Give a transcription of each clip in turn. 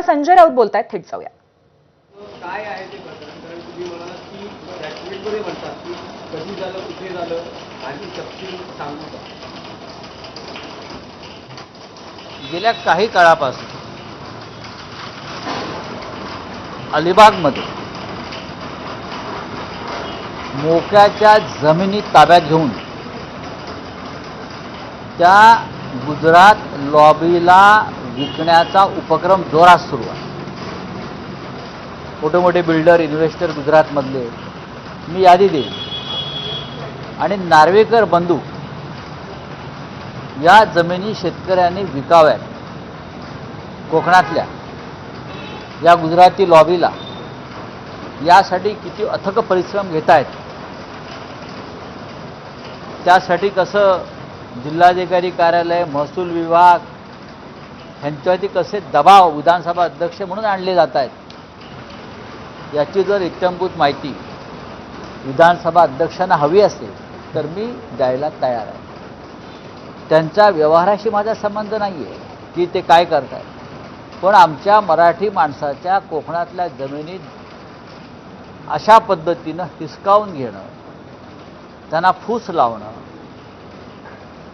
संजय राऊत बोलतायत, थेट जाऊया. काय आहे ते प्रकरण? कारण तुम्ही म्हणालात की त्या ट्विटमध्ये म्हणतात की कधी झालं, कुठे झालं आणि तपशील सांगू का? गेल्या काही काळापासून अलिबागमध्ये मोक्याच्या जमिनी ताब्यात घेऊन त्या गुजरात लॉबीला विकण्याचा उपक्रम जोरात सुरू आहे. मोठे मोठे बिल्डर, इन्व्हेस्टर गुजरातमधले मी यादी देईन, आणि नार्वेकर बंधू या जमिनी शेतकऱ्यांनी विकाव्यात. कोकणातल्या या गुजराती लॉबीला यासाठी किती अथक परिश्रम घेत आहेत. त्यासाठी कसं जिल्हाधिकारी कार्यालय, महसूल विभाग यांच्यावरती कसे दबाव विधानसभा अध्यक्ष म्हणून आणले जात आहेत, याची जर इत्थंभूत माहिती विधानसभा अध्यक्षांना हवी असेल तर मी द्यायला तयार आहे. त्यांच्या व्यवहाराशी माझा संबंध नाही आहे की ते काय करत आहेत, पण आमच्या मराठी माणसाच्या कोकणातल्या जमिनीत अशा पद्धतीनं हिसकावून घेणं, त्यांना फूस लावणं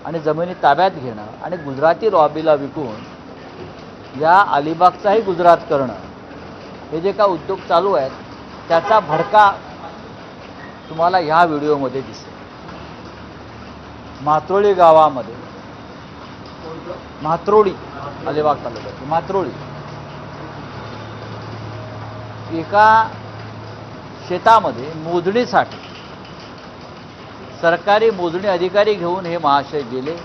आणि जमिनी ताब्यात घेणं आणि गुजराती लॉबीला विकून या अलिबागचाही गुजरात करणं, हे जे का उद्योग चालू आहेत त्याचा भडका तुम्हाला ह्या व्हिडिओमध्ये दिसेल. म्हात्रोळी गावामध्ये, म्हात्रोळी अलिबाग तालुक्यात म्हात्रोळी, एका शेतामध्ये मोजणीसाठी सरकारी मोजणी अधिकारी घेऊन हे महाशय गेले.